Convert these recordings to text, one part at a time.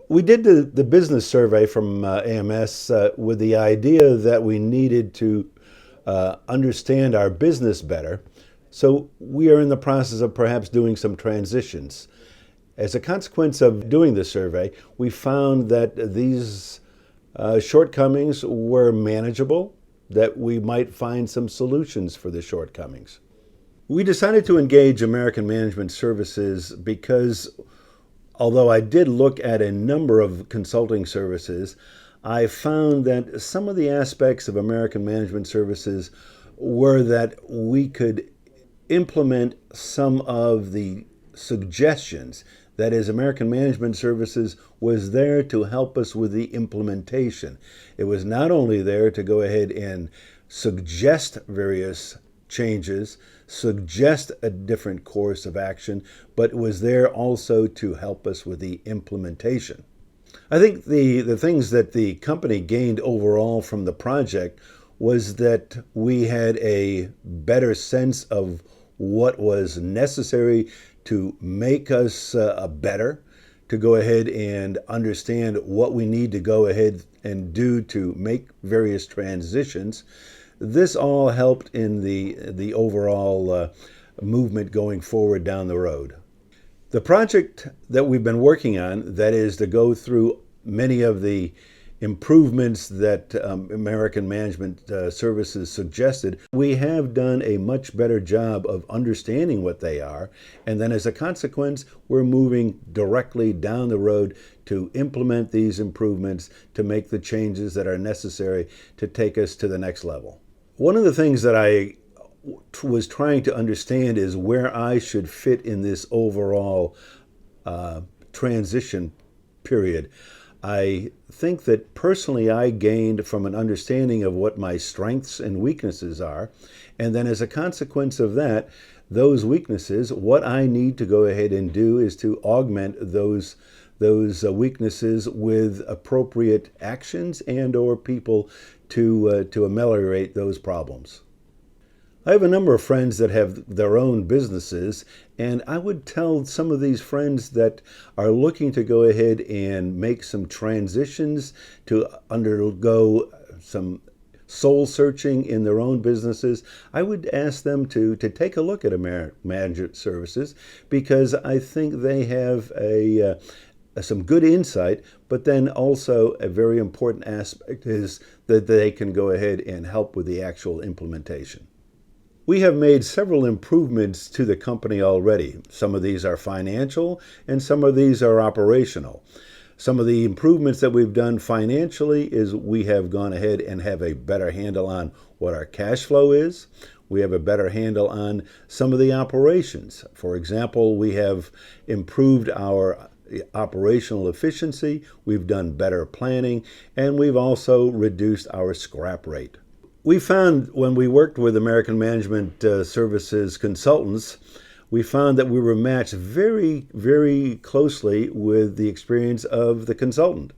We did the business survey from AMS with the idea that we needed to understand our business better. So we are in the process of perhaps doing some transitions. As a consequence of doing the survey, we found that these shortcomings were manageable, that we might find some solutions for the shortcomings. We decided to engage American Management Services because although I did look at a number of consulting services, I found that some of the aspects of American Management Services were that we could implement some of the suggestions. That is, American Management Services was there to help us with the implementation. It was not only there to go ahead and suggest various changes, suggest a different course of action, but was there also to help us with the implementation. I think the things that the company gained overall from the project was that we had a better sense of what was necessary to make us better, to go ahead and understand what we need to go ahead and do to make various transitions. This all helped in the overall movement going forward down the road. The project that we've been working on, that is to go through many of the improvements that American Management Services suggested, we have done a much better job of understanding what they are. And then as a consequence, we're moving directly down the road to implement these improvements, to make the changes that are necessary to take us to the next level. One of the things that I was trying to understand is where I should fit in this overall transition period. I think that personally I gained from an understanding of what my strengths and weaknesses are, and then as a consequence of that, those weaknesses, what I need to go ahead and do is to augment those weaknesses with appropriate actions and or people to ameliorate those problems. I have a number of friends that have their own businesses, and I would tell some of these friends that are looking to go ahead and make some transitions, to undergo some soul searching in their own businesses, I would ask them to take a look at Management Services, because I think they have some good insight, but then also a very important aspect is that they can go ahead and help with the actual implementation. We have made several improvements to the company already. Some of these are financial and some of these are operational. Some of the improvements that we've done financially is we have gone ahead and have a better handle on what our cash flow is. We have a better handle on some of the operations. For example, we have improved our operational efficiency, we've done better planning, and we've also reduced our scrap rate. We found when we worked with American Management Services consultants, we found that we were matched very, very closely with the experience of the consultant.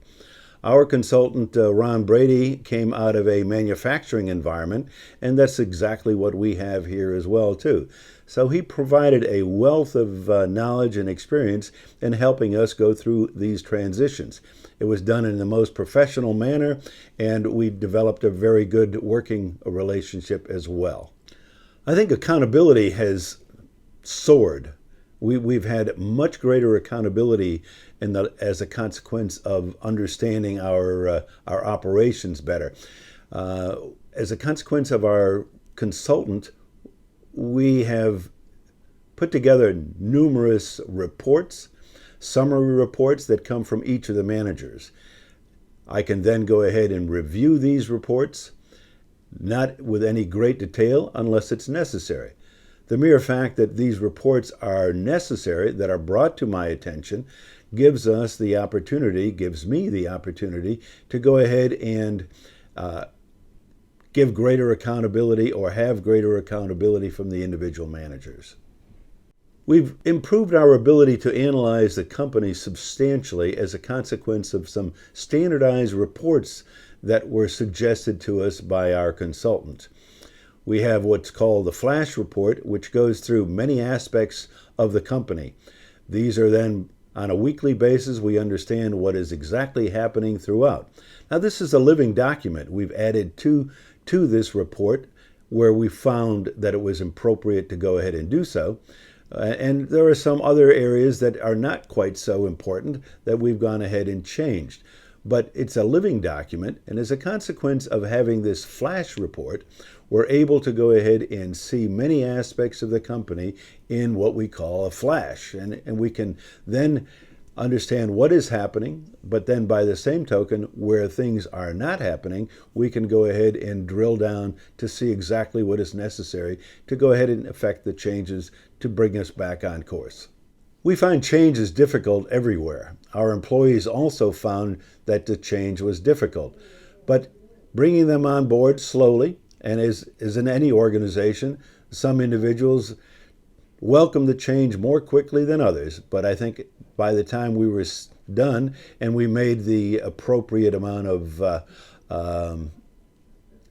Our consultant, Ron Brady, came out of a manufacturing environment, and that's exactly what we have here as well, too. So he provided a wealth of knowledge and experience in helping us go through these transitions. It was done in the most professional manner, and we developed a very good working relationship as well. I think accountability has soared. We've had much greater accountability as a consequence of understanding our operations better. As a consequence of our consultant, we have put together numerous reports, summary reports that come from each of the managers. I can then go ahead and review these reports, not with any great detail unless it's necessary. The mere fact that these reports are necessary, that are brought to my attention, gives me the opportunity to go ahead and give greater accountability or have greater accountability from the individual managers. We've improved our ability to analyze the company substantially as a consequence of some standardized reports that were suggested to us by our consultant. We have what's called the Flash Report, which goes through many aspects of the company. These are then On a weekly basis, we understand what is exactly happening throughout. Now, this is a living document. We've added to this report where we found that it was appropriate to go ahead and do so. And there are some other areas that are not quite so important that we've gone ahead and changed. But it's a living document, and as a consequence of having this flash report, we're able to go ahead and see many aspects of the company in what we call a flash. And we can then understand what is happening, but then by the same token, where things are not happening, we can go ahead and drill down to see exactly what is necessary to go ahead and effect the changes to bring us back on course. We find change is difficult everywhere. Our employees also found that the change was difficult, but bringing them on board slowly, and as in any organization, some individuals welcome the change more quickly than others, but I think by the time we were done and we made the appropriate amount of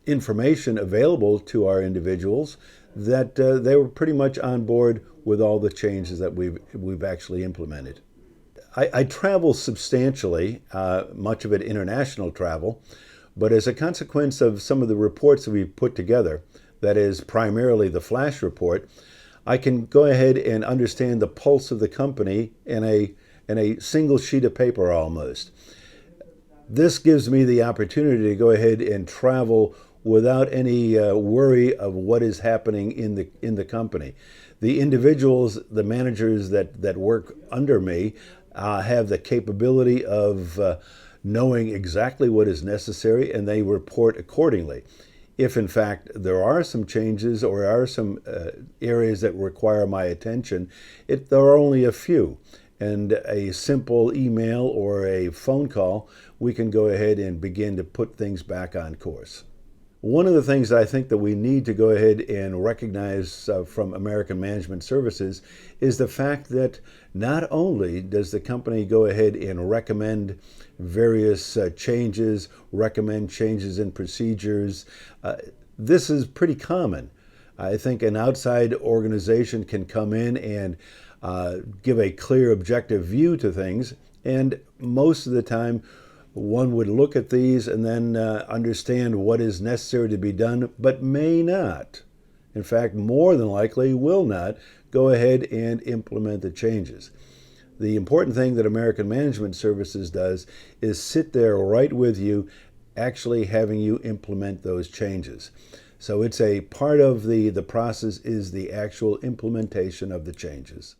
information available to our individuals, that they were pretty much on board with all the changes that we've actually implemented. I travel substantially, much of it international travel, but as a consequence of some of the reports that we've put together, that is primarily the flash report, I can go ahead and understand the pulse of the company in a single sheet of paper almost. This gives me the opportunity to go ahead and travel without any worry of what is happening in the company. The individuals, the managers that work under me, have the capability of knowing exactly what is necessary, and they report accordingly. If in fact there are some changes or are some areas that require my attention, there are only a few. And a simple email or a phone call, we can go ahead and begin to put things back on course. One of the things I think that we need to go ahead and recognize from American Management Services is the fact that not only does the company go ahead and recommend various changes, recommend changes in procedures, this is pretty common. I think an outside organization can come in and give a clear, objective view to things, and most of the time one would look at these and then understand what is necessary to be done, but may not. In fact, more than likely will not go ahead and implement the changes. The important thing that American Management Services does is sit there right with you, actually having you implement those changes. So it's a part of the process is the actual implementation of the changes.